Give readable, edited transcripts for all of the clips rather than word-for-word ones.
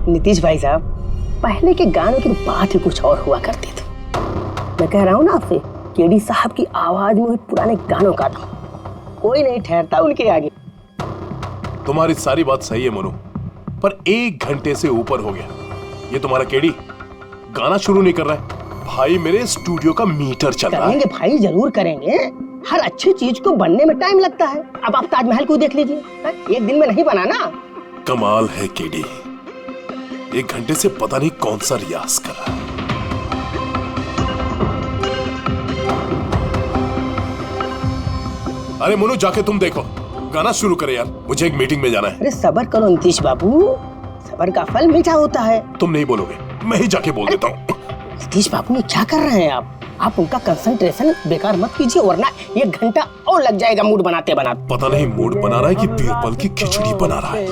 नीतीश भाई साहब, पहले के गानों की बात ही कुछ और हुआ करती थी। मैं कह रहा हूँ ना आपसे, केडी साहब की आवाज में पुराने गानों का था, कोई नहीं ठहरता उनके आगे। तुम्हारी सारी बात सही है मोनू, पर 1 घंटे से ऊपर हो गया, ये तुम्हारा केडी गाना शुरू नहीं कर रहा है। भाई मेरे स्टूडियो का मीटर चल रहा है। करेंगे भाई, जरूर करेंगे। हर अच्छी चीज को बनने में टाइम लगता है। अब आप ताजमहल को देख लीजिए, एक दिन में नहीं बना ना। कमाल है केडी, 1 घंटे से पता नहीं कौन सा रियाज कर रहा है। अरे मोनू, जाके तुम देखो, गाना शुरू करे यार, मुझे एक मीटिंग में जाना है। अरे सब्र करो नीतीश बाबू, सब्र का फल मीठा होता है। तुम नहीं बोलोगे, मैं ही जाके बोल देता हूँ। नीतीश बाबू ये क्या कर रहे हैं आप उनका कंसंट्रेशन बेकार मत कीजिए, वरना 1 घंटा और लग जाएगा मूड बनाते बनाते। पता नहीं मूड बना रहा है कि बीरबल की खिचड़ी बना रहा है।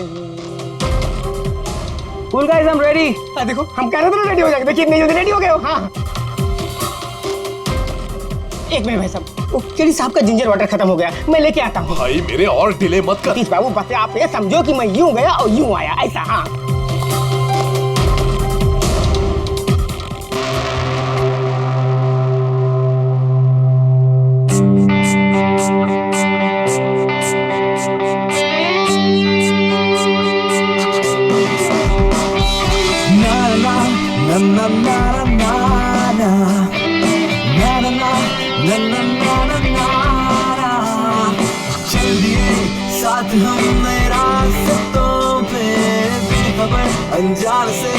Cool guys, I am ready. देखो हम कह रहे थे ना रेडी हो जाएंगे, देखिए इतनी जल्दी रेडी हो गए हो। हाँ, एक मिनट भाई साहब, वो केडी साहब का जिंजर वाटर खत्म हो गया, मैं लेके आता हूँ। भाई मेरे और डिले मत कर। नीतीश बाबू बस आप ये समझो कि मैं यूं गया और यूं आया, ऐसा। हाँ साथ हम रास्तों पे बेखबर अनजान से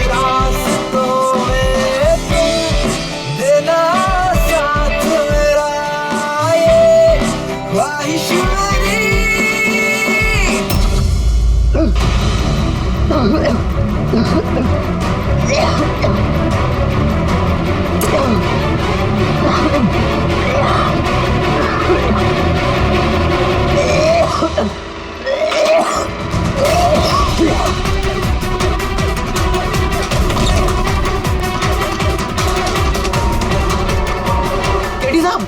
रास्तों में देना साथ मेरा ये ख्वाहिश केडी साहब,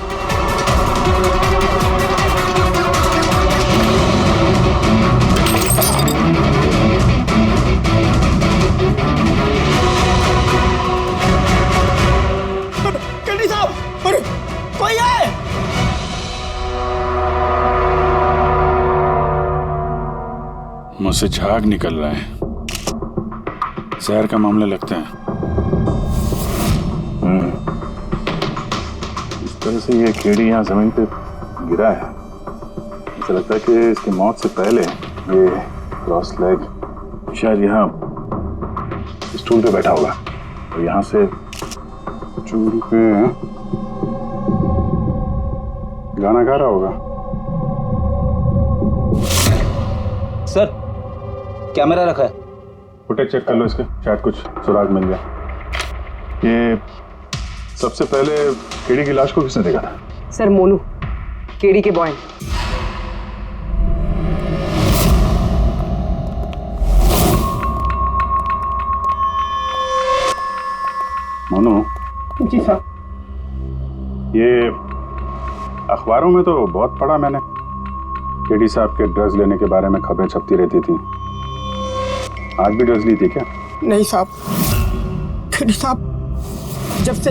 केडी साहब, अरे कोई है? मुझसे झाग निकल रहा है, जहर का मामला लगता है। इस तरह से ये केडी यहाँ जमीन पे गिरा है, मुझे लगता है कि इसकी मौत से पहले ये क्रॉस लेग शायद यहाँ स्टूल पे बैठा होगा और यहाँ से स्टूल पे गाना गा रहा होगा। सर, कैमरा रखा है, फुटेज चेक कर लो इसके, शायद कुछ सुराग मिल जाए। ये सबसे पहले केडी की लाश को किसने देखा था? सर मोनू, केडी के बॉय। मोनू जी साहब। ये अखबारों में तो बहुत पढ़ा मैंने, केडी साहब के ड्रग्स लेने के बारे में खबरें छपती रहती थी। आज भी ड्रग्स ली थी क्या? नहीं साहब, केडी साहब जब से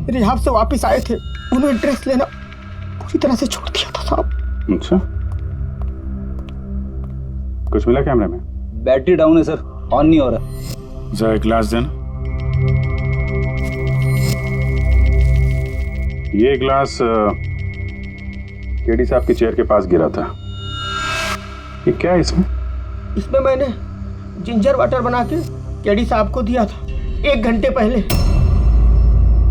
रिहाब से वापस आए थे, उन्होंने ड्रेस लेना पूरी तरह से छोड़ दिया था साहब। अच्छा, कुछ मिला कैमरे में? बैटरी डाउन है सर, ऑन नहीं हो रहा। जरा एक ग्लास देना। ये ग्लास केडी साहब की चेयर के पास गिरा था। ये क्या है इसमें? इसमें मैंने जिंजर वाटर बना के केडी साहब को दिया था 1 घंटे पहले।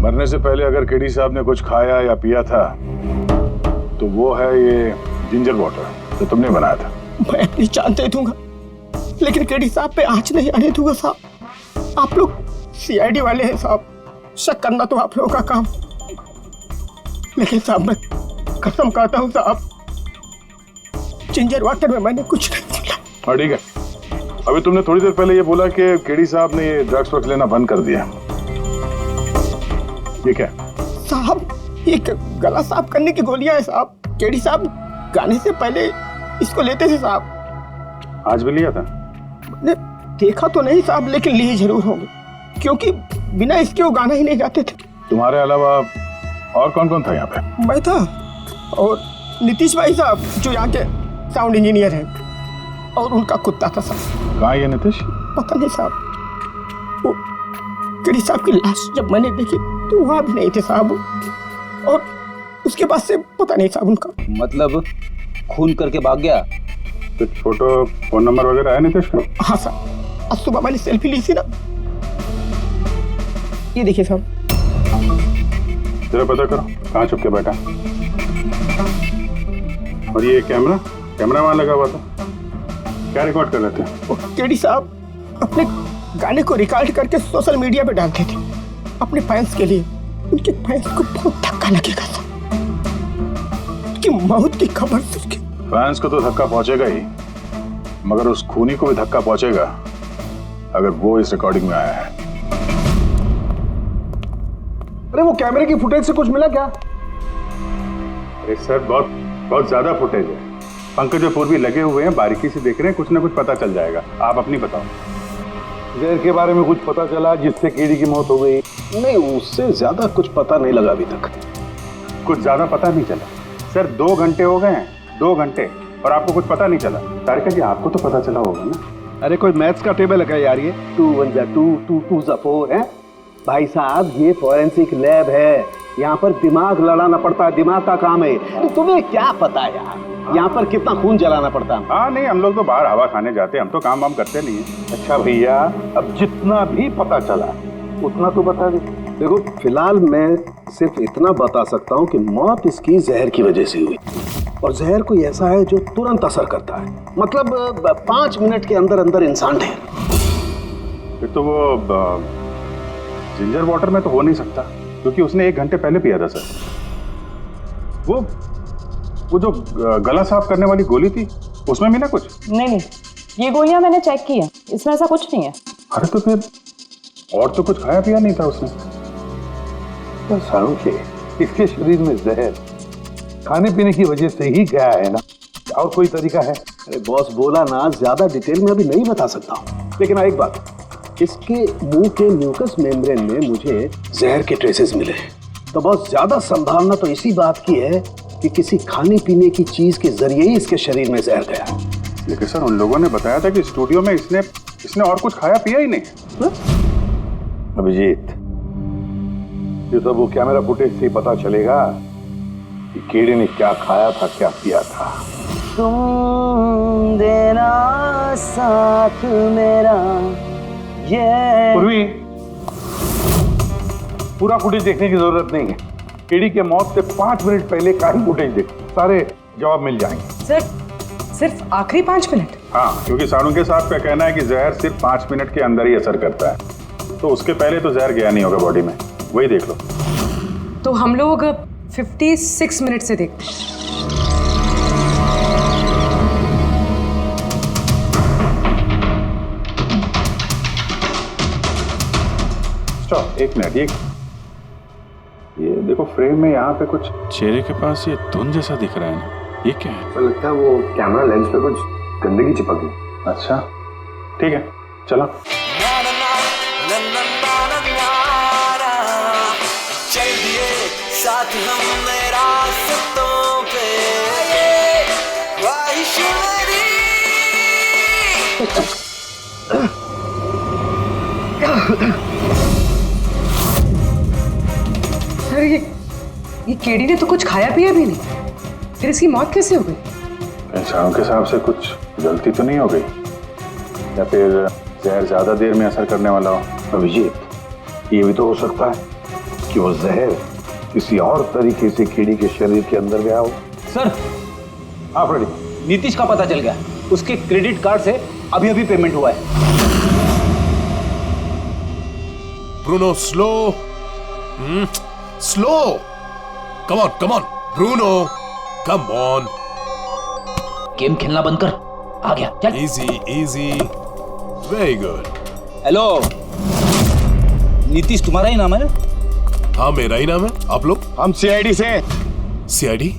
मरने से पहले अगर केडी साहब ने कुछ खाया या पिया था तो वो है ये जिंजर वाटर जो तुमने बनाया था। मैं अपनी जान दे दूंगा, लेकिन केडी साहब पे आंच नहीं आने दूंगा साहब। आप लोग सीआईडी वाले हैं साहब, शक करना तो आप लोगों का काम, लेकिन साहब मैं कसम खाता हूँ साहब, जिंजर वाटर में मैंने कुछ नहीं मिला। हाँ ठीक है, अभी तुमने थोड़ी देर पहले ये बोला कि केडी साहब ने ये ड्रग्स वग्स लेना बंद कर दिया, ये क्या? साहब ये गला साफ करने की गोलियां है साहब। केडी साहब गाने से पहले इसको लेते थे साहब। आज भी लिया था? देखा तो नहीं साहब, लेकिन लिए जरूर होंगे, क्योंकि बिना इसके वो गाना ही नहीं गाते थे। तुम्हारे अलावा और कौन कौन था यहाँ पे? मैं था और नीतीश भाई साहब जो यहाँ के साउंड इंजीनियर हैं, और उनका कुत्ता था साहब। कहाँ ये नीतीश? पता नहीं साहब, वो केडी साहब की लाश जब मैंने देखी तो वहाँ भी नहीं थे साहब, और उसके बाद से पता नहीं साहब उनका। मतलब खून करके भाग गया? कुछ फोटो फोन नंबर वगैरह है नीतीश का? हाँ साहब, आज सुबह मैंने सेल्फी ली थी ना, ये देखिए साहब। जरा पता करो कहाँ छुप के बैठा। और ये कैमरा वहाँ लगा हुआ था, क्या रिकॉर्ड कर रहे थे? वो केडी साहब अपने गाने को रिकॉर्ड करके सोशल मीडिया पे डालते थे अपने फैंस के लिए। उनके फैंस को बहुत धक्का लगेगा साहब, उनकी मौत की खबर से उसके फैंस को तो धक्का पहुंचेगा ही, मगर उस खूनी को भी धक्का पहुंचेगा अगर वो इस रिकॉर्डिंग में आया है। अरे वो कैमरे की फुटेज से कुछ मिला क्या? अरे सर बहुत ज्यादा फुटेज है। पंकज और पूर्वी लगे हुए हैं, बारीकी से देख रहे हैं, कुछ ना कुछ पता चल जाएगा। आप अपनी बताओ। जहर के बारे में कुछ पता चला जिससे केडी की मौत हो गई? नहीं, उससे ज्यादा कुछ पता नहीं लगा अभी तक। कुछ ज्यादा पता नहीं चला सर, 2 घंटे हो गए हैं, 2 घंटे, और आपको कुछ पता नहीं चला। तारिका जी आपको तो पता चला होगा ना? अरे कोई मैथ्स का टेबल है क्या यार? ये 2 1 जा 2 2 2 जा 4 है भाई साहब। ये फॉरेंसिक लैब है, यहाँ पर दिमाग लड़ाना पड़ता है, दिमाग का काम है। तो तुम्हें क्या पता यार यहाँ पर कितना खून जलाना पड़ता है? हाँ नहीं, हम लोग तो बाहर हवा खाने जाते हैं, हम तो काम वाम करते नहीं है। अच्छा भैया, अब जितना भी पता चला उतना तो बता दे। देखो फिलहाल मैं सिर्फ इतना बता सकता हूँ कि मौत इसकी जहर की वजह से हुई, और जहर कोई ऐसा है जो तुरंत असर करता है, मतलब 5 मिनट के अंदर अंदर इंसान ढेर। फिर तो वो जिंजर वाटर में तो हो नहीं सकता, क्योंकि उसने 1 घंटे पहले पिया था सर। वो जो गला साफ करने वाली गोली थी उसमें भी ना कुछ? नहीं, ये गोलियां मैंने चेक की है, इसमें ऐसा कुछ नहीं है। अरे तो फिर और तो कुछ खाया पिया नहीं था उसने? तो सारू के इसके शरीर में जहर खाने पीने की वजह से ही गया है ना, और कोई तरीका है? अरे बॉस बोला ना, ज्यादा डिटेल में अभी नहीं बता सकता हूँ, लेकिन एक बात, इसके मुंह के म्यूकस मेम्ब्रेन में मुझे जहर के ट्रेसेस मिले हैं। तो बहुत ज्यादा संभावना तो इसी बात की है कि किसी खाने पीने की चीज के जरिए ही इसके शरीर में जहर गया। लेकिन सर उन लोगों ने बताया था कि स्टूडियो में इसने और कुछ खाया पिया ही नहीं। अभिजीत, ये सब वो कैमरा फुटेज से पता चलेगा कि केडी ने क्या खाया था, क्या पिया था। तुम देना साथ मेरा ये। पूर्वी, पूरा फुटेज देखने की जरूरत नहीं है। केडी के मौत से 5 मिनट पहले का ही फुटेज देखो, सारे जवाब मिल जाएंगे। सर, सिर्फ आखिरी 5 मिनट? हाँ, क्योंकि सारू के साथ का कहना है कि जहर सिर्फ 5 मिनट के अंदर ही असर करता है, तो उसके पहले तो जहर गया नहीं होगा बॉडी में, वही देख लो। तो हम लोग 56 मिनट से देखते हैं। Stop, 1 minute. ये देखो फ्रेम में यहाँ पे कुछ चेहरे के पास ये धुंध जैसा दिख रहा है ना, ये क्या है? तो लगता है वो कैमरा लेंस पे कुछ गंदगी चिपक गई। अच्छा ठीक है, चलो। चल दिए साथ हमने रास्तों पे, ख्वाहिश मेरी। सर, ये केडी ने तो कुछ खाया पिया भी नहीं, फिर इसकी मौत कैसे हो गई? सारू के हिसाब से कुछ गलती तो नहीं हो गई, या फिर जहर ज्यादा देर में असर करने वाला हो। अभिजीत, ये भी तो हो सकता है कि वो जहर किसी और तरीके से केडी के शरीर के अंदर गया हो। सर, हाँ फ्रेडी, नीतीश का पता चल गया, उसके क्रेडिट कार्ड से अभी अभी पेमेंट हुआ है। Bruno slow, slow, come on Bruno, come on. Game खेलना बंद कर, आ गया, चल। Easy, very good. Hello, Nitish तुम्हारा ही नाम है ना? हाँ मेरा ही नाम है। आप लोग? हम सीआईडी से। सीआईडी?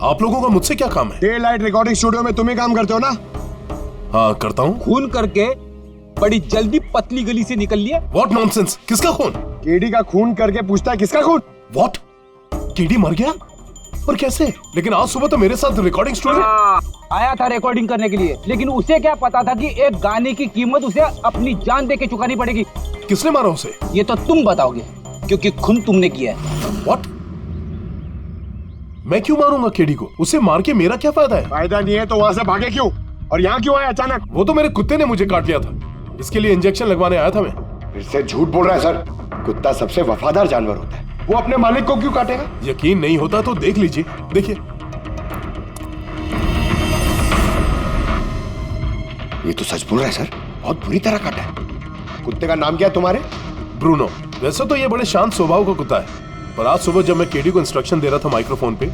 आप लोगों का मुझसे क्या काम है? डे लाइट रिकॉर्डिंग स्टूडियो में तुम ही काम करते हो ना? हाँ करता हूँ। खून करके बड़ी जल्दी पतली गली से निकल लिया। व्हाट नॉनसेंस, किसका खून? केडी का खून करके पूछता है किसका खून? व्हाट? केडी मर गया? और कैसे? लेकिन आज सुबह तो मेरे साथ रिकॉर्डिंग स्टूडियो आया था रिकॉर्डिंग करने के लिए, लेकिन उसे क्या पता था कि एक गाने की कीमत उसे अपनी जान दे के चुकानी पड़ेगी। किसने मारा उसे? ये तो तुम बताओगे, क्योंकि खून तुमने किया है। व्हाट? मैं क्यों मारूंगा केडी को? उसे मार के मेरा क्या फायदा है? फायदा नहीं है तो वहां से भागे क्यों? और यहाँ क्यों आया अचानक? वो तो मेरे कुत्ते ने मुझे काट लिया था, इसके लिए इंजेक्शन लगवाने आया था मैं। फिर से झूठ बोल रहा है सर। कुत्ता सबसे वफादार जानवर होता है, वो अपने मालिक को क्यों काटेगा? यकीन नहीं होता तो देख लीजिए, देखिए। ये तो सच बोल रहा है सर, बहुत बुरी तरह काटा है। कुत्ते का नाम क्या है तुम्हारे? ब्रूनो। वैसे तो ये बड़े शांत स्वभाव का कुत्ता है, पर आज सुबह जब मैं केडी को इंस्ट्रक्शन दे रहा था माइक्रोफोन पे,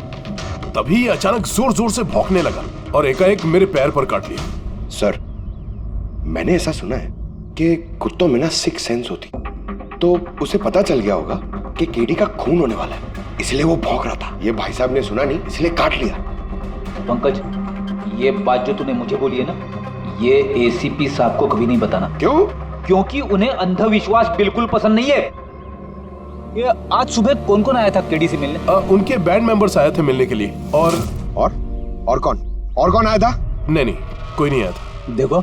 तभी ये अचानक जोर जोर से भौंकने लगा और एकाएक मेरे पैर पर काट लिया। सर, मैंने ऐसा सुना है कि कुत्तों में ना सिक्स सेंस होती, तो उसे पता चल गया होगा कि केडी का खून होने वाला है, इसलिए वो भौंक रहा था। ये भाई साहब ने सुना नहीं, इसलिए काट लिया। पंकज, ये बात जो तूने मुझे बोली है ना, ये एसीपी साहब को कभी नहीं बताना। क्यों? क्योंकि उन्हें अंधविश्वास बिल्कुल पसंद नहीं है। ये आज सुबह कौन कौन आया था केडी से मिलने? उनके बैंड मेंबर्स आए थे मिलने के लिए। और कौन आया था? नहीं, कोई नहीं आया था। देखो,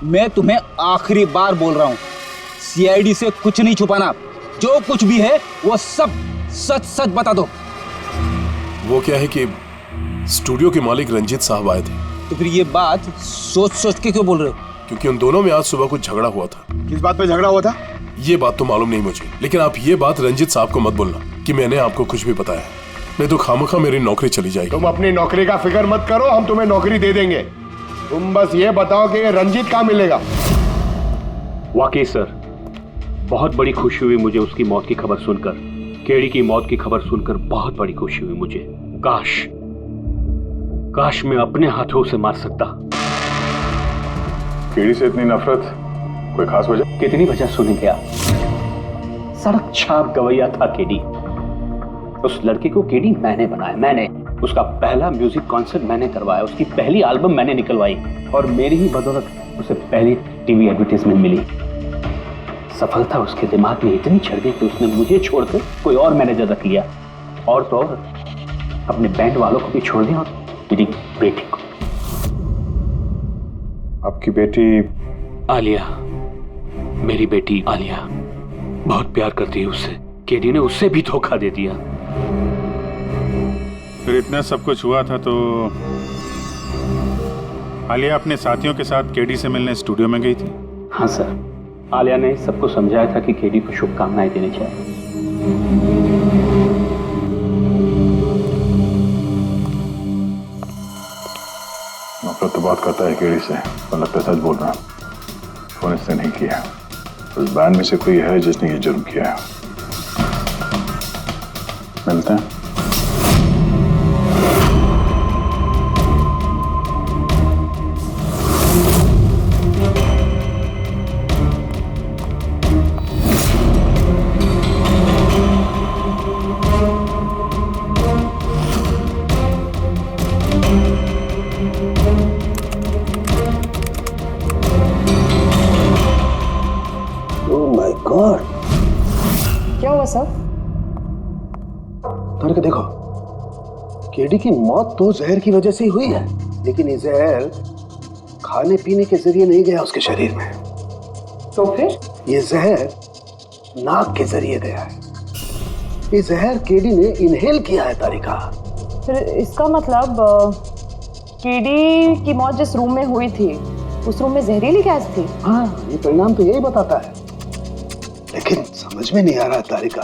मैं तुम्हें आखिरी बार बोल रहा हूँ, सीआईडी से कुछ नहीं छुपाना। जो कुछ भी है वो सब सच सच बता दो। वो क्या है कि स्टूडियो के मालिक रंजीत साहब आए थे। तो फिर ये बात सोच सोच के क्यों बोल रहे हो? क्योंकि उन दोनों में आज सुबह कुछ झगड़ा हुआ था। किस बात पे झगड़ा हुआ था? ये बात तो मालूम नहीं मुझे, लेकिन आप ये बात रंजीत साहब को मत बोलना कि मैंने आपको कुछ भी बताया, नहीं तो खामखा मेरी नौकरी चली जाएगी। तुम अपनी नौकरी का फिक्र मत करो, हम तुम्हें नौकरी दे देंगे। तुम बस ये बताओ कि रंजीत कहाँ मिलेगा। वाकई सर, बहुत बड़ी खुशी हुई मुझे उसकी मौत की खबर सुनकर। केडी की मौत की खबर सुनकर बहुत बड़ी खुशी हुई मुझे। काश मैं अपने हाथों से मार सकता। केडी से इतनी नफरत, कोई खास वजह? कितनी वजह सुनेंगे आप? सड़क छाप गवैया था केडी। उस लड़के को केडी मैंने बनाया, मैंने। उसका पहला म्यूजिक कॉन्सर्ट मैंने करवाया, उसकी पहली एल्बम मैंने निकलवाई, और मेरी ही बदौलत उसे पहली टीवी एडवर्टाइजमेंट मिली। सफलता उसके दिमाग में इतनी चढ़ गई कि उसने मुझे छोड़कर कोई और मैनेजर रख लिया, और तो और अपने बैंड वालों को भी छोड़ दिया, और मेरी बेटी को। आपकी बेटी आलिया, मेरी बेटी आलिया बहुत प्यार करती है उससे। केडी ने उससे भी धोखा दे दिया। फिर इतना सब कुछ हुआ था तो आलिया अपने साथियों के साथ केडी से मिलने स्टूडियो में गई थी? हाँ सर, आलिया ने सबको समझाया था कि केडी को शुभकामनाएं देनी चाहिए। नफरत तो बात करता है केडी से, पर लगता है सच बोल रहा। फोन इसने नहीं किया। उस बैंड में से कोई है जिसने ये जुर्म किया है। मिलते हैं। क्या हुआ सर? करके देखो, केडी की मौत तो जहर की वजह से ही हुई है, लेकिन ये जहर खाने पीने के जरिए नहीं गया उसके शरीर में। तो फिर? ये जहर नाक के जरिए गया है। ये जहर केडी ने इनहेल किया है तारिका। फिर इसका मतलब केडी की मौत जिस रूम में हुई थी, उस रूम में जहरीली गैस थी? हाँ, ये परिणाम तो यही बताता है, लेकिन समझ में नहीं आ रहा तारिका,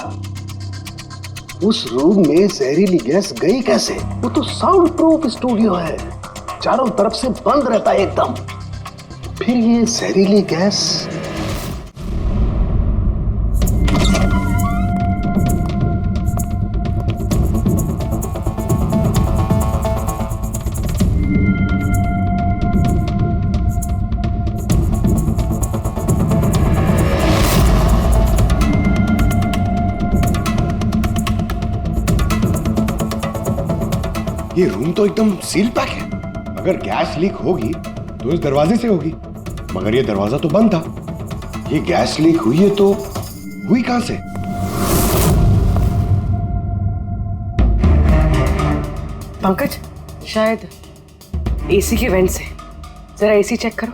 उस रूम में जहरीली गैस गई कैसे? वो तो साउंड प्रूफ स्टूडियो है, चारों तरफ से बंद रहता है एकदम। फिर ये जहरीली गैस ये रूम तो एकदम सील पैक है। अगर गैस लीक होगी तो इस दरवाजे से होगी, मगर ये दरवाजा तो बंद था। ये गैस लीक हुई है तो हुई कहां से? पंकज, शायद एसी के वेंट से। जरा एसी चेक करो।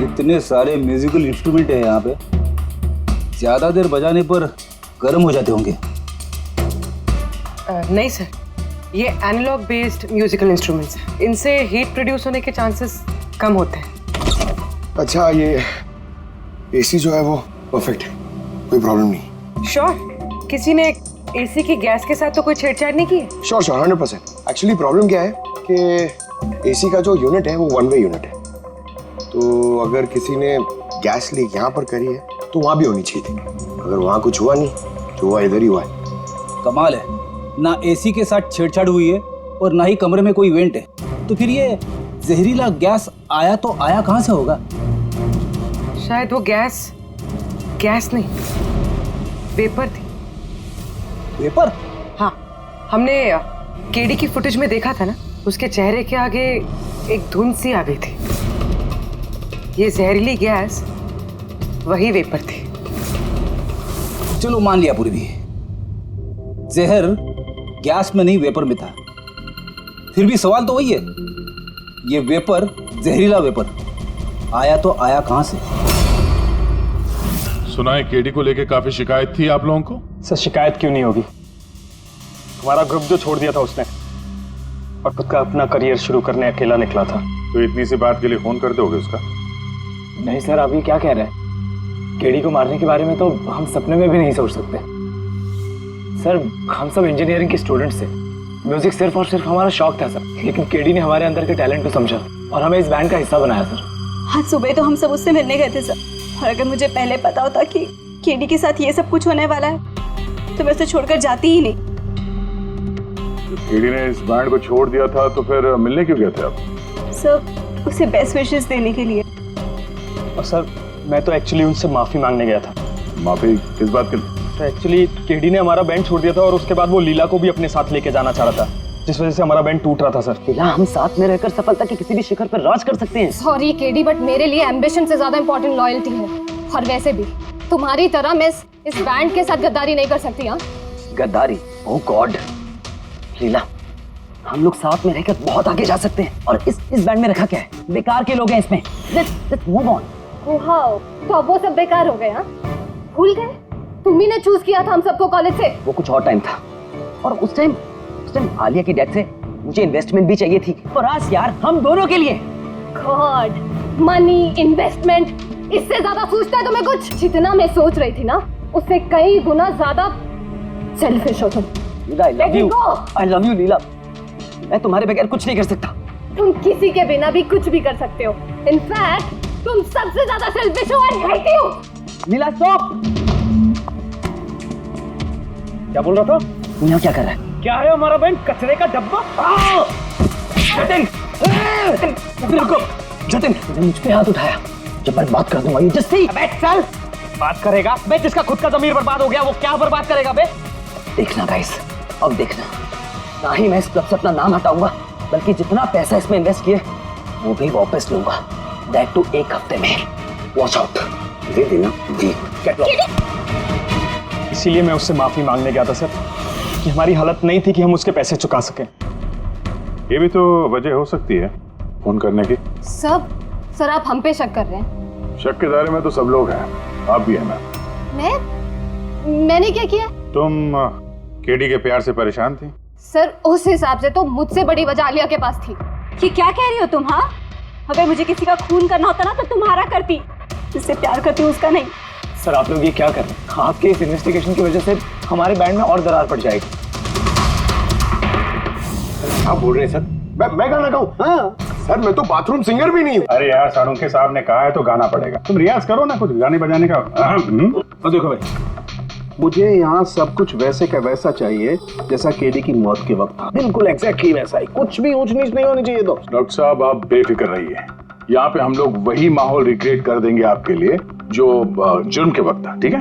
इतने सारे म्यूजिकल इंस्ट्रूमेंट है यहाँ पे, ज्यादा देर बजाने पर गर्म हो जाते होंगे। नहीं सर, ये एनालॉग बेस्ड म्यूजिकल इंस्ट्रूमेंट्स हैं। इनसे हीट प्रोड्यूस होने के चांसेस कम होते हैं। अच्छा, ये एसी जो है वो परफेक्ट है, कोई प्रॉब्लम नहीं? श्योर। किसी ने एसी की गैस के साथ तो कोई छेड़छाड़ नहीं की है? श्योर 100%। एक्चुअली प्रॉब्लम क्या है कि एसी का जो यूनिट है वो वन वे यूनिट है, तो अगर किसी ने गैस लीक यहाँ पर करी है तो वहाँ भी होनी चाहिए थी। अगर वहाँ कुछ हुआ नहीं, जो हुआ इधर ही हुआ है। कमाल है, ना एसी के साथ छेड़छाड़ हुई है और ना ही कमरे में कोई वेंट है, तो फिर ये जहरीला गैस आया तो आया कहाँ से होगा? शायद वो गैस नहीं, वेपर थी। वेपर? हाँ, हमने केडी की फुटेज में देखा था ना, उसके चेहरे के आगे एक धुंध सी आ गई थी। ये जहरीली गैस वही वेपर थी। चलो मान लिया पूर्वी, जहर गैस में नहीं वेपर में था। फिर भी सवाल तो वही है, ये वेपर, जहरीला वेपर आया तो आया कहां से? सुना है केडी को लेके काफी शिकायत थी आप लोगों को? सर शिकायत क्यों नहीं होगी? हमारा ग्रुप जो छोड़ दिया था उसने, और खुद का अपना करियर शुरू करने अकेला निकला था। तो इतनी सी बात के लिए फोन कर दोगे उसका? नहीं सर, अभी क्या कह रहे हैं? केडी को मारने के बारे में तो हम सपने में भी नहीं सोच सकते। सर हम सब इंजीनियरिंग के स्टूडेंट्स थे, म्यूजिक सिर्फ और सिर्फ हमारा शौक था सर, लेकिन केडी ने हमारे अंदर के टैलेंट को समझा और हमें इस बैंड का हिस्सा बनाया सर। आज सुबह तो हम सब उससे मिलने गए थे सर, और अगर मुझे पहले पता होता कि केडी के साथ ये सब कुछ होने वाला है तो मैं उसे छोड़कर जाती ही नहीं। केडी ने इस बैंड को छोड़ दिया था तो फिर मिलने क्यों गए थे आप? सर उसे बेस्ट विशेस देने के लिए। और सर मैं तो एक्चुअली उनसे माफी मांगने गया था। माफी किस बात के? तो एक्चुअली केडी ने हमारा बैंड छोड़ दिया था और उसके बाद वो लीला को भी अपने साथ लेके जाना चाह रहा था, जिस वजह से हमारा बैंड टूट रहा था सर। लीला, हम साथ में रहकर सफलता के किसी भी शिखर पर राज कर सकते हैं। सॉरी केडी, बट मेरे लिए एम्बिशन से ज्यादा इंपॉर्टेंट लॉयल्टी है। और वैसे भी तुम्हारी तरह मैं इस बैंड के साथ गद्दारी नहीं कर सकती। हाँ, गद्दारी? ओह गॉड लीला, हम लोग साथ में रहकर बहुत आगे जा सकते हैं। और इस बैंड में रखा क्या है? बेकार के लोग हैं इसमें। Let's move on. वाओ, तो अब वो सब बेकार हो गए? हाँ, भूल गए? तुम्ही ने चूज किया था हम सबको कॉलेज से। वो कुछ और टाइम था, और उस टाइम आलिया की डेथ से मुझे इन्वेस्टमेंट भी चाहिए थी, और आज यार हम दोनों के लिए। गॉड, मनी, इन्वेस्टमेंट, इससे ज्यादा सोचता है तुम्हें कुछ? जितना मैं सोच रही थी ना, उससे कई गुना ज्यादा सेल्फिश हो तुम। लीला, I love you लीला। मैं तुम्हारे बगैर कुछ नहीं कर सकता। तुम किसी के बिना भी कुछ भी कर सकते हो। इनफैक्ट तुम सबसे ज्यादा सेल्फिश हो। I hate you। Leela stop. क्या बोल रहा था? तू यहाँ क्या कर रहा है? क्या है हमारा बैंड? कचरे का डब्बा? जतिन, रुको। जतिन, तूने मुझ पे हाथ उठाया, जब मैं बात कर दूंगा ये जस्सी। अबे चल। बात करेगा बे? जिसका खुद का ज़मीर बर्बाद हो गया वो क्या बर्बाद करेगा बे? देखना गाइस, अब देखना, ना ही मैं इस क्लब से अपना नाम हटाऊंगा, बल्कि जितना पैसा इसमें इन्वेस्ट किए वो भी वापस लूंगा। दैट टू 1 हफ्ते में। Watch out. दे देना, गेट लॉस्ट। इसीलिए मैं उससे माफी मांगने गया था सर, कि हमारी हालत नहीं थी कि हम उसके पैसे चुका सकें। ये भी तो वजह हो सकती है फोन करने की। सर आप हम पे शक कर रहे हैं? शक के दायरे में तो सब लोग हैं, आप भी है ना। मैंने क्या किया? तुम केडी के प्यार से परेशान थी? सर उस हिसाब से तो मुझसे बड़ी वजह आलिया के पास थी। ये क्या कह रही हो तुम? हाँ, अगर मुझे किसी का खून करना होता ना तो तुम्हारा करती, जिससे प्यार करती हूँ उसका नहीं। सर आप लोग ये क्या कर रहे हैं? आपके इस इन्वेस्टिगेशन की वजह से हमारे बैंड में और दरार पड़ जाएगी। आप बोल रहे हैं सर? मैं गाना गाऊं? हाँ सर, मैं तो बाथरूम सिंगर भी नहीं हूँ। अरे यार, सारुंखे साहब ने कहा है तो गाना पड़ेगा। तुम रियाज करो ना कुछ गाने बजाने का। तो देखो भाई, मुझे यहाँ सब कुछ वैसे का वैसा चाहिए जैसा केडी की मौत के वक्त था। बिल्कुल एग्जैक्टली वैसा ही, कुछ भी ऊंच नीच नहीं होनी चाहिए। तो डॉक्टर साहब आप बेफिक्र रहिए, यहाँ पे हम लोग वही माहौल रिक्रिएट कर देंगे आपके लिए जो जुर्म के वक्त था। ठीक है?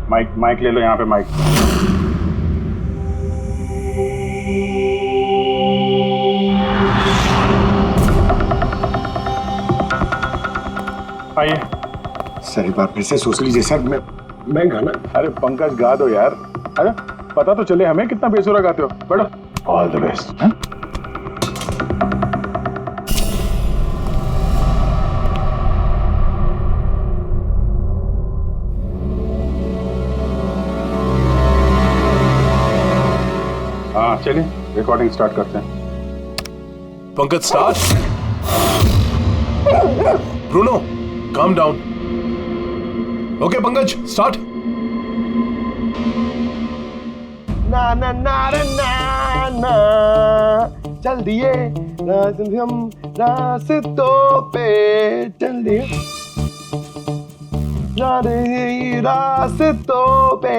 माइक ले लो, यहाँ पे माइक। आइए। सर एक बार फिर से सोच लीजिए सर, मैं गाना। अरे पंकज गा दो यार। अरे पता तो चले हमें कितना बेसुरा गाते हो। बैठो। All the best. हाँ चलिए रिकॉर्डिंग स्टार्ट करते हैं। Pankaj start. Bruno calm down. Okay Pankaj start. ना ना ना ना ना चल दिए हम रास्तों पे चल दिए रास्तों पे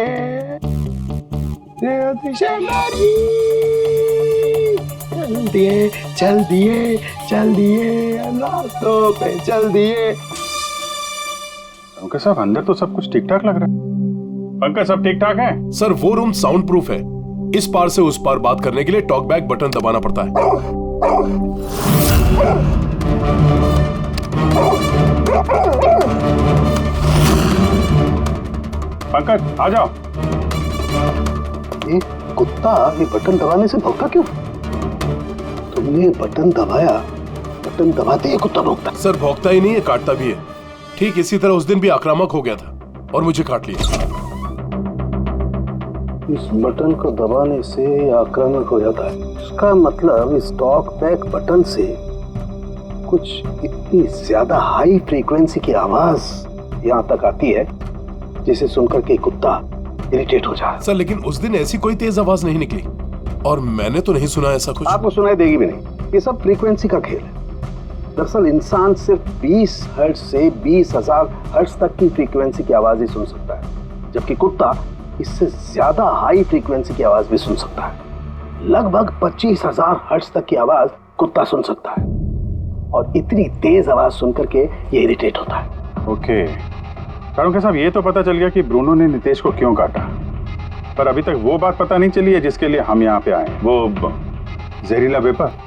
चल दिए रास्तों पे चल दिए। पंकज साहब अंदर तो सब कुछ ठीक ठाक लग रहा है। पंकज सब ठीक ठाक है? सर वो रूम साउंड प्रूफ है। इस पार से उस पार बात करने के लिए टॉक बैक बटन दबाना पड़ता है। पंकज आ जाओ। ये कुत्ता ये बटन दबाने से भौंका क्यों? तुमने बटन दबाया, बटन दबाते ही कुत्ता भौंकता। सर भौंकता ही नहीं है, काटता भी है। ठीक इसी तरह उस दिन भी आक्रामक हो गया था और मुझे काट लिया। इस बटन को दबाने से आक्रामक हो जाता है। इसका मतलब इस टॉक बैक बटन से कुछ इतनी ज्यादा हाई फ्रीक्वेंसी की आवाज यहाँ तक आती है जिसे सुनकर के कुत्ता इरिटेट हो जाए। सर लेकिन उस दिन ऐसी कोई तेज आवाज नहीं निकली और मैंने तो नहीं सुना ऐसा कुछ। आपको सुनाई देगी भी नहीं। ये सब फ्रीक्वेंसी का खेल है। दरअसल इंसान सिर्फ 20 हर्ट्ज से 20,000 हर्ट्ज तक की फ्रीक्वेंसी की आवाज ही सुन सकता है, जबकि कुत्ता इससे ज्यादा हाई फ्रीक्वेंसी की आवाज भी सुन सकता है। लगभग 25,000 हर्ट्ज तक की आवाज कुत्ता सुन सकता है और इतनी तेज आवाज सुनकर के ये इरिटेट होता है। ओके कारुंके साहब, ये तो पता चल गया कि ब्रूनो ने नितेश को क्यों काटा, पर अभी तक वो बात पता नहीं चली है जिसके लिए हम यहाँ पे आए। वो जहरीला वेपर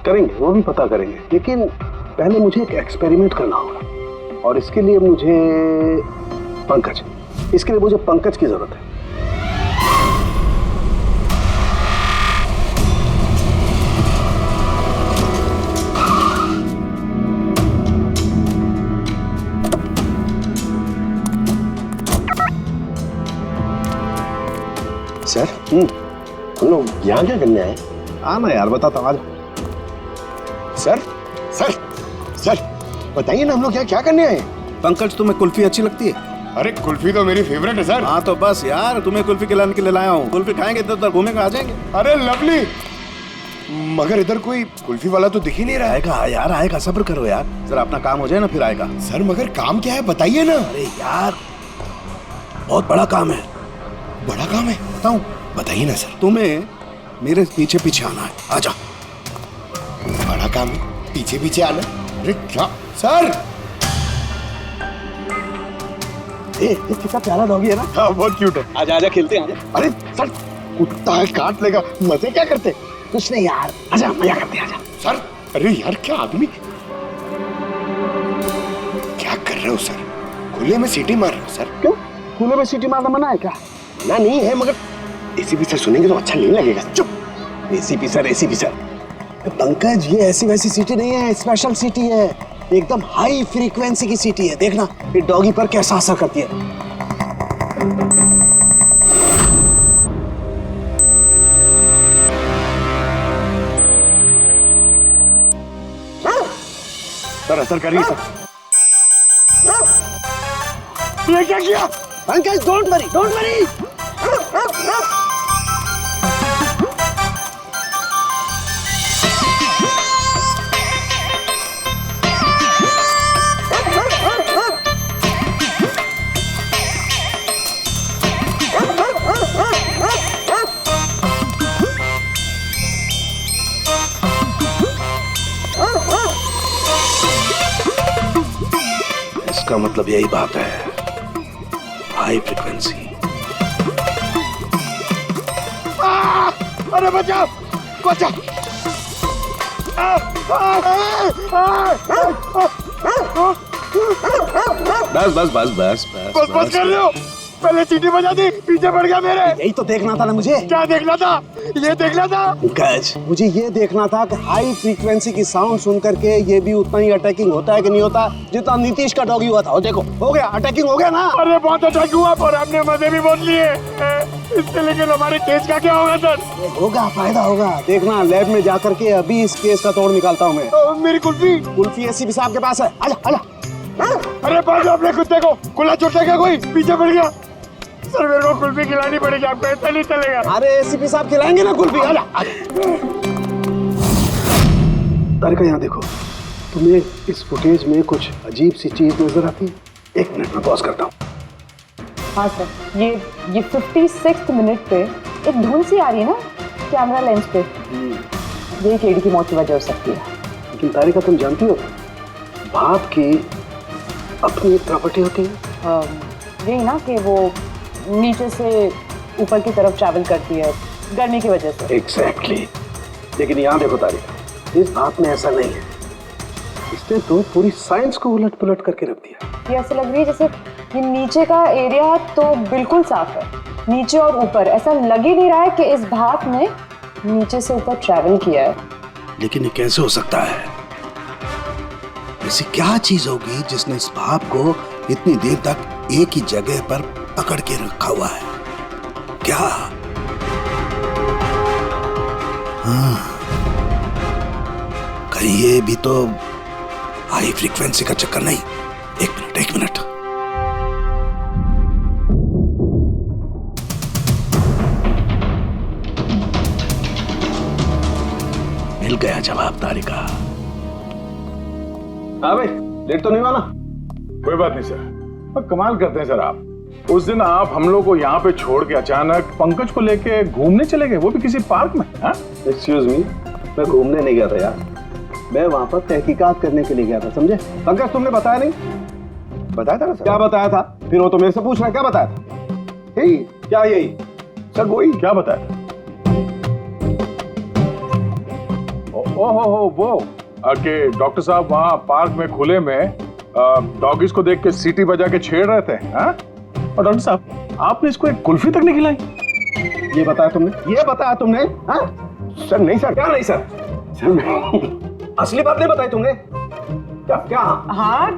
करेंगे, वो भी पता करेंगे, लेकिन पहले मुझे एक एक्सपेरिमेंट करना होगा और इसके लिए मुझे पंकज की जरूरत है। सर हम लोग यहाँ क्या करने आए? आना यार, बताता हूँ। सर सर सर बताइए ना, हम लोग यहाँ क्या करने आए? पंकज तुम्हें कुल्फी अच्छी लगती है? अरे कुल्फी तो मेरी फेवरेट है सर। हाँ तो बस यार, तुम्हें कुल्फी खिलाने के लिए लाया हूँ। कुल्फी खाएंगे इधर उधर घूमेंगे, आ जाएंगे। अरे लवली, मगर इधर कोई कुल्फी वाला तो दिख ही नहीं रहा। आएगा यार, आएगा, सब्र करो यार, जरा अपना काम हो जाए ना फिर आएगा। सर मगर काम क्या है बताइए ना। अरे यार बहुत बड़ा काम है। बड़ा काम है? बताऊं? बताइए ना सर। तुम्हें मेरे पीछे पीछे आना है, आजा। बड़ा काम है, पीछे पीछे आना? अरे क्या सर? कितना प्यारा डॉगी है ना। हाँ बहुत क्यूट है। आजा आजा, खेलते हैं आजा। अरे सर कुत्ता है, काट लेगा। मजे क्या करते? कुछ नहीं यार, आजा मजा करते हैं, आजा। सर अरे यार क्या आदमी, क्या कर रहे हो सर? खुले में सीटी मार रहे हो सर? क्यों? खुले में सीटी मारना मना है क्या? ना नहीं है, मगर एसीपी सर सुनेंगे तो अच्छा नहीं लगेगा। चुप। एसीपी सर पंकज, ये ऐसी वैसी सीटी नहीं है, स्पेशल सीटी है, एकदम हाई फ्रीक्वेंसी की सीटी है। देखना ये डॉगी पर कैसा असर करती है। सर असर करिए सर। ये क्या किया? Pankaj don't worry, don't worry. इसका मतलब यही बात है, हाई फ्रीक्वेंसी। अरे बचाओ बचाओ। बस बस बस बस बस बस कर रहे हो, पहले सीटी बजा दी, पीछे पड़ गया मेरे। यही तो देखना था ना मुझे। क्या देखना था? ये देखना था पंकज, मुझे ये देखना था कि हाई फ्रीक्वेंसी की साउंड सुन करके ये भी उतना ही अटैकिंग होता है कि नहीं होता जितना नीतीश का डॉगी हुआ था। और देखो हो गया, अटैकिंग हो गया ना। अरे बहुत अटैक हुआ और हमने मजे भी बहुत लिए इससे, लेकिन हमारे केस का क्या होगा सर? होगा, फायदा होगा। देखना लैब में जाकर के अभी इस केस का तोड़ निकालता हूँ मैं। मेरी कुल्फी एसीपी साहब के पास है, आजा आजा। अरे बाजू अपने कुत्ते को, खुला छोटा क्या कोई पीछे पड़ गया। सर मेरे को कुल्फी खिलानी पड़ेगी, आपको ऐसा नहीं चलेगा। अरे एसीपी साहब खिलाएंगे ना कुल्फी, आजा तारिका यहाँ देखो, तुम्हें इस फुटेज में कुछ अजीब सी चीज नजर आती है? एक मिनट में पॉज करता हूँ। हाँ सर, ये 56 मिनट पे एक धुन सी आ रही है ना कैमरा लेंस पे, ये केडी की मौत की वजह हो सकती है। लेकिन तारिका तुम जानती हो भाप की अपनी एक प्रॉपर्टी होती है, यही ना कि वो नीचे से ऊपर की तरफ ट्रैवल करती है गर्मी की वजह से। एग्जैक्टली। लेकिन यहाँ देखो तारिका, इस भाप में ऐसा नहीं है। इसने तो पूरी साइंस को उलट पुलट करके रख दिया। ये ऐसा लग रही है जैसे ये नीचे का एरिया तो बिल्कुल साफ है, नीचे और ऊपर ऐसा लग ही नहीं रहा है कि इस भाप ने नीचे से ऊपर ट्रैवल किया है। लेकिन ये कैसे हो सकता है? ऐसी क्या चीज होगी जिसने इस भाप को इतनी देर तक एक ही जगह पर पकड़ के रखा हुआ है? क्या? हाँ, कहीं ये भी तो हाई फ्रीक्वेंसी का चक्कर नहीं? एक मिनट। मिल गया जवाब तारिका। हाँ भाई, लेट तो नहीं हुआ ना? कोई बात नहीं सर, कमाल करते हैं सर आप। उस दिन आप हम लोग को यहाँ पे छोड़ के अचानक पंकज को लेके घूमने चले गए, वो भी किसी पार्क में। एक्सक्यूज मी, मैं घूमने नहीं गया था यार, मैं वहां पर तहकीकात करने के लिए गया था, समझे? पंकज तुमने बताया नहीं? बताया था ना सर। क्या बताया था? फिर वो तो मेरे से पूछ रहा है क्या बताया था? यही। क्या यही? सर वही। क्या बताया था? ओहो वो कि डॉक्टर साहब वहाँ पार्क में खुले में डॉगीज को देख के सीटी बजा के छेड़ रहे थे। हाँ? और डॉक्टर साहब आपने इसको एक कुल्फी तक नहीं खिलाई। ये बताया तुमने? ये बताया तुमने? हाँ? सर नहीं सर। क्या नहीं सर? सर नहीं, असली बात नहीं बताई तुमने। क्या? हाँ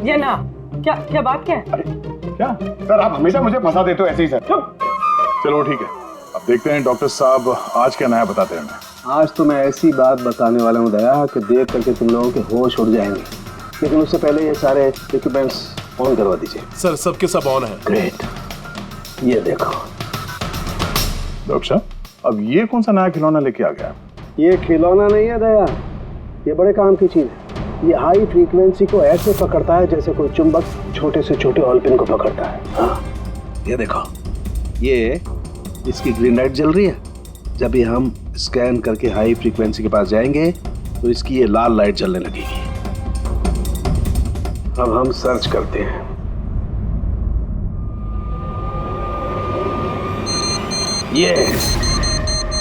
या ना? क्या बात क्या है? क्या सर, आप हमेशा मुझे फंसा देते हो ऐसे ही सर। चलो ठीक है, अब देखते हैं डॉक्टर साहब आज क्या नया बताते हैं हमें। आज तो मैं ऐसी बात बताने वाला हूँ दया कि देख करके तुम लोगों के होश उड़ जाएंगे, लेकिन उससे पहले ये सारे इक्विपमेंट्स ऑन करवा दीजिए। सर सबके सब ऑन है। ग्रेट। ये देखो डॉक्टर साहब, अब ये कौन सा नया खिलौना लेके आ गया? ये खिलौना नहीं है दया, ये बड़े काम की चीज है। ये हाई फ्रीक्वेंसी को ऐसे पकड़ता है जैसे कोई चुंबक छोटे से छोटे ऑलपिन को पकड़ता है। हाँ, ये देखो, ये इसकी ग्रीन लाइट जल रही है। जब ये हम स्कैन करके हाई फ्रीक्वेंसी के पास जाएंगे तो इसकी ये लाल लाइट जलने लगेगी। अब हम सर्च करते हैं।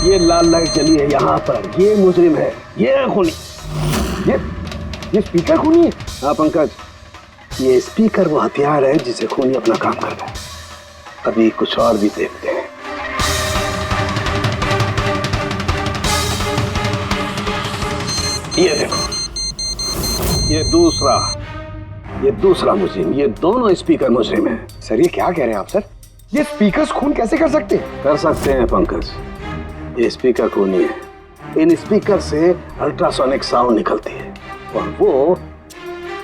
ये लाल लाइट जली है यहाँ पर, ये मुजरिम है, ये खूनी। ये स्पीकर खूनी है? हाँ पंकज, ये स्पीकर वो हथियार है जिसे खूनी अपना काम करता है। अभी कुछ और भी देखते हैं। ये देखो, ये दूसरा मुजरिम, ये दोनों स्पीकर मुजरिम है। सर ये क्या कह रहे हैं आप सर? ये स्पीकर्स खून कैसे कर सकते हैं? कर सकते हैं पंकज, ये स्पीकर खूनी है। इन स्पीकर से अल्ट्रासोनिक साउंड निकलती है और वो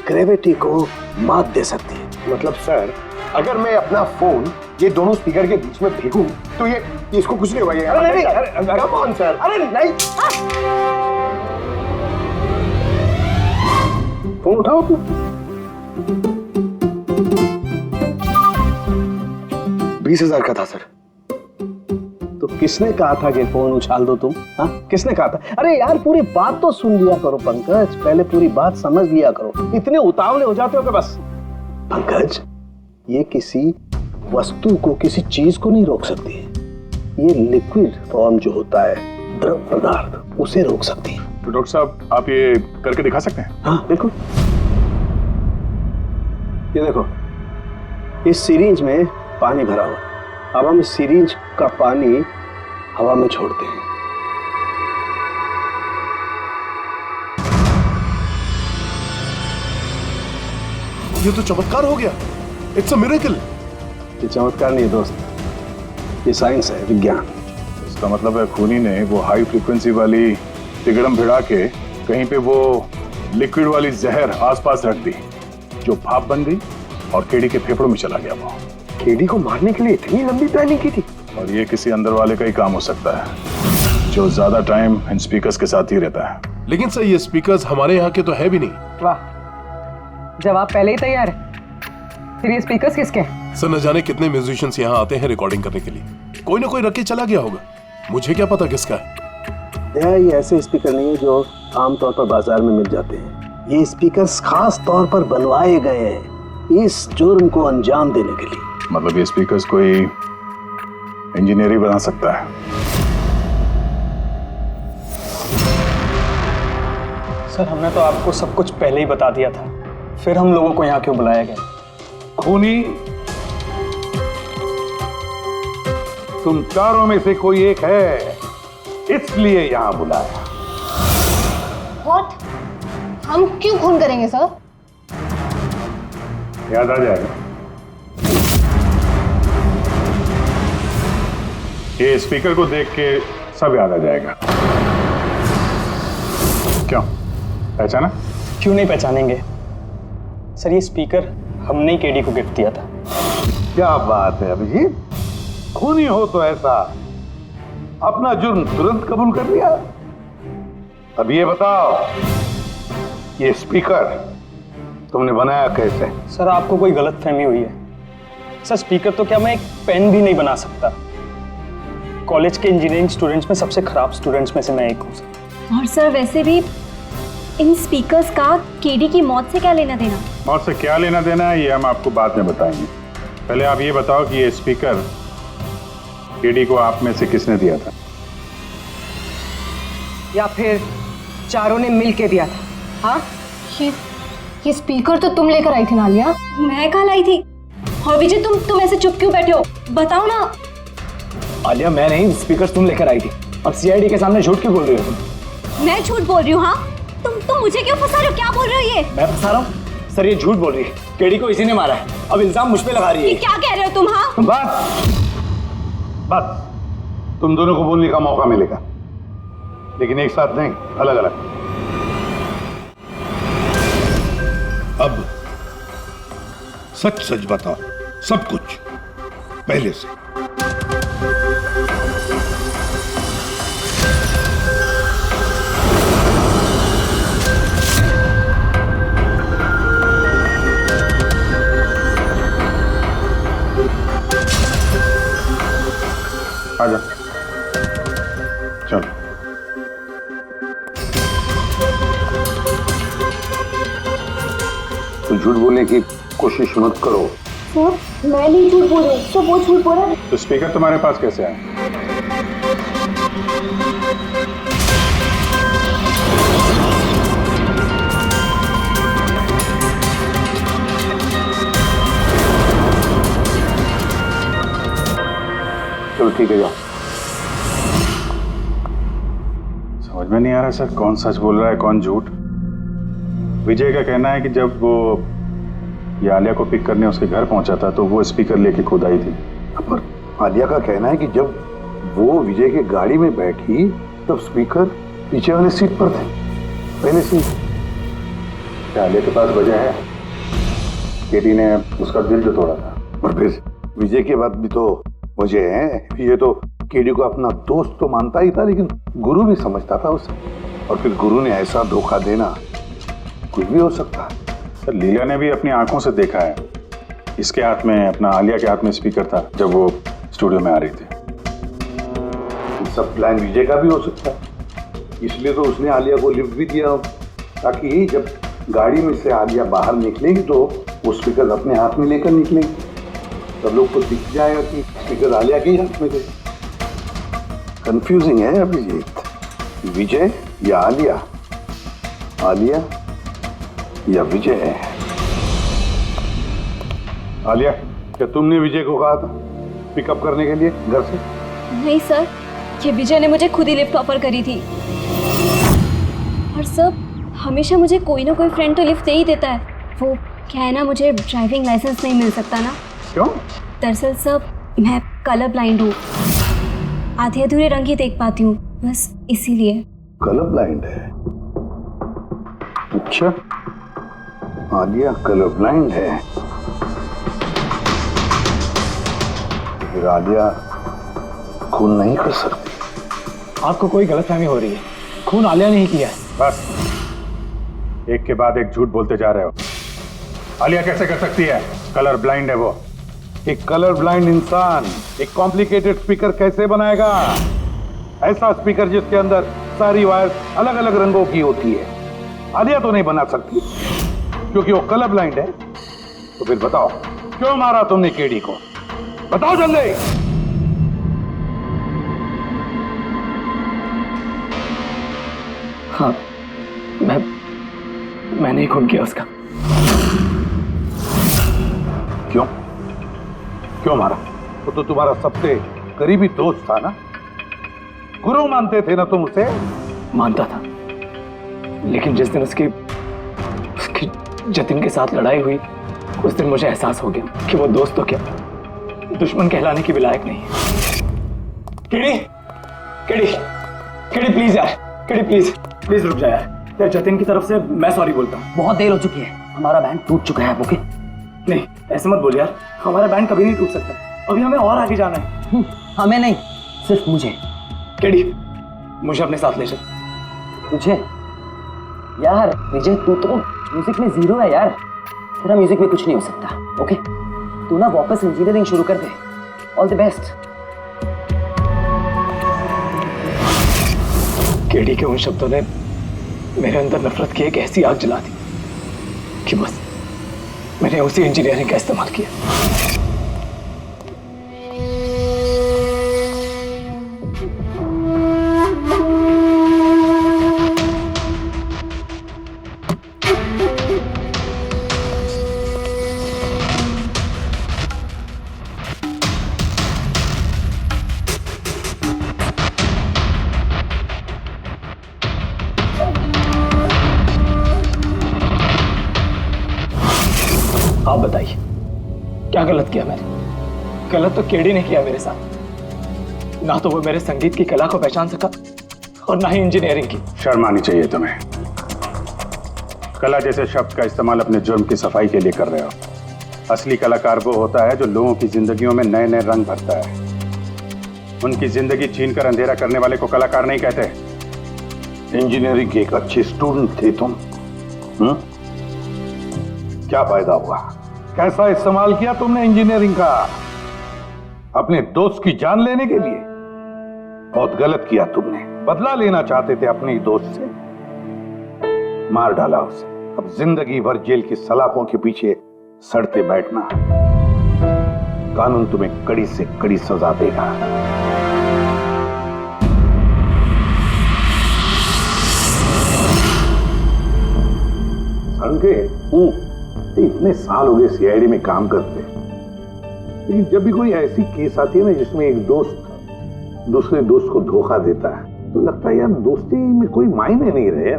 ग्रेविटी को मात दे सकती है। मतलब सर, अगर मैं अपना फोन ये दोनों स्पीकर के बीच में फेंकूं तो ये इसको कुछ नहीं होगा। ये अरे नहीं, कम ऑन सर। अरे नहीं, फोन उठाओ अपना। 20,000 का था सर। तो किसने कहा था कि फोन उछाल दो तुम? हाँ, किसने कहा था? अरे यार पूरी बात तो सुन लिया करो पंकज, पहले पूरी बात समझ लिया करो। इतने उतावले हो जाते हो कि बस। पंकज, ये किसी वस्तु को, किसी चीज को नहीं रोक सकती है। ये लिक्विड फॉर्म जो होता है, द्रव पदार्थ, उसे रोक सकती है। तो डॉक्टर साहब आप ये करके दिखा सकते हैं? हाँ बिल्कुल। ये देखो, इस सिरिंज में पानी भरा हुआ। अब हम इस सिरिंज का पानी हवा में छोड़ते हैं। ये तो चमत्कार हो गया। It's a miracle. ये चमत्कार नहीं है दोस्त, ये साइंस है, विज्ञान। इसका मतलब है खूनी ने वो हाई फ्रीक्वेंसी वाली तिगड़म भिड़ा के कहीं पे वो लिक्विड वाली जहर आसपास रख दी, जो भाप बन गई और केडी के फेफड़ों में चला गया। वो केडी को मारने के लिए इतनी लंबी प्लानिंग की थी? और ये किसी अंदर वाले का ही काम हो सकता है, जो ज्यादा टाइम इन स्पीकर्स के साथ ही रहता है। लेकिन सर, ये स्पीकर्स हमारे यहाँ के तो है भी नहीं। वाह, जवाब पहले ही तैयार है। फिर ये स्पीकर्स किसके हैं? सर, न जाने कितने म्यूजिशियंस यहाँ आते हैं रिकॉर्डिंग करने के लिए। कोई ना कोई रख के चला गया होगा, मुझे क्या पता किसका है। ये ऐसे स्पीकर नहीं है जो आमतौर पर बाजार में मिल जाते हैं। ये स्पीकर्स खास तौर पर बनवाए गए हैं इस जुर्म को अंजाम देने के लिए। मतलब ये स्पीकर्स कोई इंजीनियर ही बना सकता है। सर, हमने तो आपको सब कुछ पहले ही बता दिया था, फिर हम लोगों को यहाँ क्यों बुलाया गया? खूनी, तुम चारों में से कोई एक है, इसलिए यहां बुलाया। व्हाट? हम क्यों खून करेंगे सर? याद आ जाएगा। ये स्पीकर को देख के सब याद आ जाएगा। क्यों, पहचाना? क्यों नहीं पहचानेंगे सर, ये स्पीकर हमने ही केडी को गिफ्ट दिया था। क्या बात है अभिजीत, खूनी हो तो ऐसा अपना जुर्म तुरंत कबूल कर लिया। अब ये बताओ, ये स्पीकर तुमने बनाया कैसे? सर, आपको कोई गलतफहमी हुई है। सर, स्पीकर तो क्या मैं एक पेन भी नहीं बना सकता। कॉलेज के इंजीनियरिंग स्टूडेंट्स में सबसे खराब स्टूडेंट्स में से मैं एक हूँ। और सर, वैसे भी इन स्पीकर्स का केडी की मौत से क्या लेना देना? मौत से क्या लेना देना है ये हम आपको बाद में बताएंगे। पहले आप ये बताओ कि ये स्पीकर केडी को आप में से किसने दिया था? या फिर चारों ने मिल के दिया था? हाँ, ये स्पीकर तो तुम लेकर आई थी ना आलिया? मैं कहाँ लाई थी? और विजय, तुम ऐसे चुप क्यों बैठे हो? बताओ ना। आलिया, मैं नहीं, स्पीकर तुम लेकर आई थी। अब सीआईडी के सामने झूठ क्यों बोल रही हो तुम? मैं झूठ बोल रही हूँ? हाँ, तुम मुझे क्यों फंसा रहे हो? क्या बोल रहे हो ये? मैं फंसा रहा हूँ? सर, ये झूठ बोल रही है। केडी को इसी ने मारा है। अब इल्जाम मुझ पे लगा रही है। ये क्या कह रहे हो तुम? हाँ, बस तुम दोनों को बोलने का मौका मिलेगा, लेकिन एक साथ नहीं, अलग अलग। अब सच सच बताओ, सब कुछ पहले से। आजा, चलो। तो झूठ बोलने की कोशिश मत करो। सर, मैं नहीं झूठ बोल रही हूँ, तो वो झूठ बोल रहा है। तो स्पीकर तुम्हारे पास कैसे आया? चलो ठीक है, जाओ। समझ में नहीं आ रहा सर, कौन सच बोल रहा है कौन झूठ। विजय का कहना है कि जब वो ये आलिया को पिक करने उसके घर पहुंचा था तो वो स्पीकर लेके खुद आई थी। पर आलिया का कहना है कि जब वो विजय के गाड़ी में बैठी तब स्पीकर पीछे वाले सीट पर थे, पहले सीट। क्या आलिया के पास वजह है? केडी ने उसका दिल जो तोड़ा था। और फिर विजय के बाद भी तो वजह है। ये तो केडी को अपना दोस्त तो मानता ही था, लेकिन गुरु भी समझता था उसे। और फिर गुरु ने ऐसा धोखा देना, कुछ भी हो सकता है। सर, लीला ने भी अपनी आंखों से देखा है, इसके हाथ में, अपना आलिया के हाथ में स्पीकर था जब वो स्टूडियो में आ रही थी। ये सब प्लान विजय का भी हो सकता है, इसलिए तो उसने आलिया को लिफ्ट भी दिया, ताकि जब गाड़ी में से आलिया बाहर निकलेगी तो वो स्पीकर अपने हाथ में लेकर निकलेगी। सब लोग को दिख जाएगा कि स्पीकर आलिया के हाथ में थे। कंफ्यूजिंग है अभिजीत, विजय या आलिया, आलिया या विजय। आलिया, क्या तुमने विजय को कहा था पिकअप करने के लिए घर से? नहीं सर, ये विजय ने मुझे खुद ही लिफ्ट ऑफर करी थी। और सर, हमेशा मुझे कोई ना कोई फ्रेंड तो लिफ्ट दे ही देता है। वो क्या है ना, मुझे ड्राइविंग लाइसेंस नहीं मिल सकता ना। क्यों? दरअसल सर, मैं कलर ब्लाइंड हूँ, आधे अधूरे रंग ही देख पाती हूँ, बस इसीलिए। कलर ब्लाइंड है? अच्छा, आलिया कलर ब्लाइंड है। फिर आलिया खून नहीं कर सकती। आपको कोई गलतफहमी हो रही है, खून आलिया ने ही किया है। बस, एक के बाद एक झूठ बोलते जा रहे हो। आलिया कैसे कर सकती है? कलर ब्लाइंड है वो। एक कलर ब्लाइंड इंसान एक कॉम्प्लिकेटेड स्पीकर कैसे बनाएगा? ऐसा स्पीकर जिसके अंदर सारी वायर अलग अलग रंगों की होती है। आलिया तो नहीं बना सकती क्योंकि वो कलर ब्लाइंड है। तो फिर बताओ, क्यों मारा तुमने केडी को? बताओ जल्दी। हाँ, मैंने ही खून किया उसका। क्यों? क्यों मारा? वो तो तुम्हारा सबसे करीबी दोस्त था ना, गुरु मानते थे ना तुम उसे? मानता था, लेकिन जिस दिन उसकी जतिन के साथ लड़ाई हुई, उस दिन मुझे एहसास हो गया कि वो दोस्त तो क्या, दुश्मन कहलाने की भी लायक नहीं है। केडी, केडी, केडी प्लीज यार, केडी प्लीज रुक जा यार। जतिन की तरफ से मैं सॉरी बोलता हूँ। बहुत देर हो चुकी है, हमारा बैंड टूट चुका है। ओके? नहीं, ऐसे मत बोल यार, हमारा बैंड कभी नहीं टूट सकता। अभी हमें और आगे जाना है। हमें नहीं, सिर्फ मुझे। केडी, मुझे अपने साथ ले चल। तुझे? यार विजय, तू तो म्यूजिक में जीरो है यार, तेरा म्यूजिक में कुछ नहीं हो सकता। ओके? तू ना वापस इंजीनियरिंग शुरू कर दे। All the best. केडी के उन शब्दों ने मेरे अंदर नफरत की एक ऐसी आग जला दी कि बस मैंने उसी इंजीनियरिंग का इस्तेमाल किया। आप बताइए, क्या गलत किया मैंने? गलत तो केडी ने किया मेरे साथ। ना तो वो मेरे संगीत की कला को पहचान सका और ना ही इंजीनियरिंग की। शर्म आनी चाहिए तुम्हें। कला जैसे शब्द का इस्तेमाल अपने जुर्म की सफाई के लिए कर रहे हो। असली कलाकार वो होता है जो लोगों की जिंदगियों में नए नए रंग भरता है। उनकी जिंदगी छीनकर अंधेरा करने वाले को कलाकार नहीं कहते। इंजीनियरिंग के एक अच्छे स्टूडेंट थे तुम। क्या फायदा हुआ? कैसा इस्तेमाल किया तुमने इंजीनियरिंग का? अपने दोस्त की जान लेने के लिए? बहुत गलत किया तुमने। बदला लेना चाहते थे अपने ही दोस्त से, मार डाला उसे। अब जिंदगी भर जेल की सलाखों के पीछे सड़ते बैठना। कानून तुम्हें कड़ी से कड़ी सजा देगा। इतने साल हो गए सीआईडी में काम करते, लेकिन जब भी कोई ऐसी केस आती है ना जिसमें एक दोस्त दूसरे दोस्त को धोखा देता है, तो लगता है यार दोस्ती में कोई मायने नहीं रहे।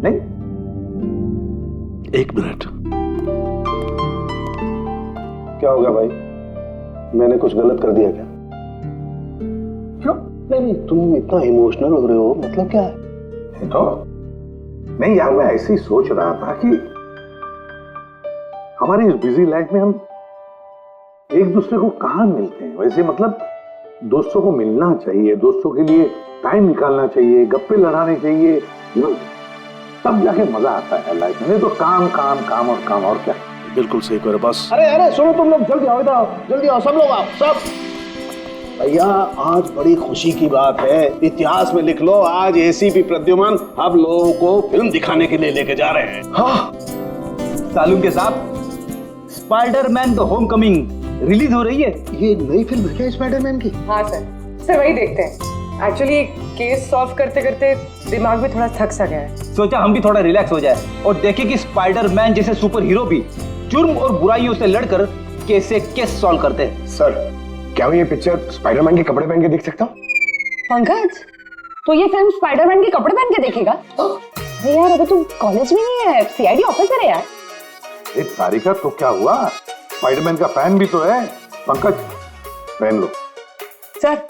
नहीं? एक मिनट। क्या हो गया भाई? मैंने कुछ गलत कर दिया क्या? क्यों? नहीं, तुम इतना इमोशनल हो रहे हो, मतलब क्या है? तो नहीं यार, मैं ऐसे ही सोच रहा था कि हमारी इस बिजी लाइफ में हम एक दूसरे को कहां मिलते हैं। वैसे मतलब दोस्तों को मिलना चाहिए, दोस्तों के लिए टाइम निकालना चाहिए, गप्पे लड़ाने चाहिए, तब जाके मजा आता है लाइफ में। नहीं तो काम काम काम और काम, और क्या। बिल्कुल सही करो बस। अरे सुनो तुम लोग, जल्दी आओ, इधर आओ, जल्दी आओ, सब लोग आओ, सब। भैया आज बड़ी खुशी की बात है, इतिहास में लिख लो, आज एसीपी प्रद्युमन आप लोगों को फिल्म दिखाने के लिए लेके जा रहे हैं। हाँ सालून के साथ स्पाइडरमैन द होमकमिंग रिलीज हो रही है। ये नई फिल्म है क्या स्पाइडरमैन की? हाँ सर वही देखते हैं। एक्चुअली केस सॉल्व करते करते दिमाग में थोड़ा थक सा गया है। सोचा हम भी थोड़ा रिलैक्स हो जाए और देखें कि स्पाइडरमैन जैसे सुपर हीरो भी जुर्म और बुराइयों से लड़कर केस से केस सॉल्व करते हैं। सर, क्या मैं ये पिक्चर स्पाइडरमैन के कपड़े पहन के देख सकता हूँ? पंकज, तो ये फिल्म स्पाइडरमैन के कपड़े पहन के देखेगा? अरे यार, अभी तू कॉलेज में नहीं है, सीआईडी ऑफिसर है यार। एक तारिका तो क्या हुआ, स्पाइडरमैन का फैन भी तो है। पंकज, पहन लो। सर,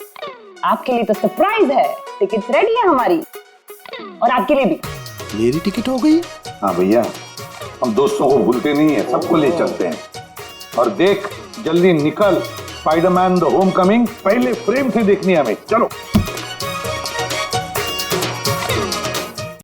आपके लिए तो सरप्राइज है, टिकट्स रेडी है हमारी, और आपके लिए भी। मेरी टिकट हो गई? हाँ भैया, हम दोस्तों को भूलते नहीं है, सबको ले चलते हैं। और देख, जल्दी निकल, स्पाइडरमैन द होम कमिंग पहले फ्रेम से देखनी है हमें। चलो।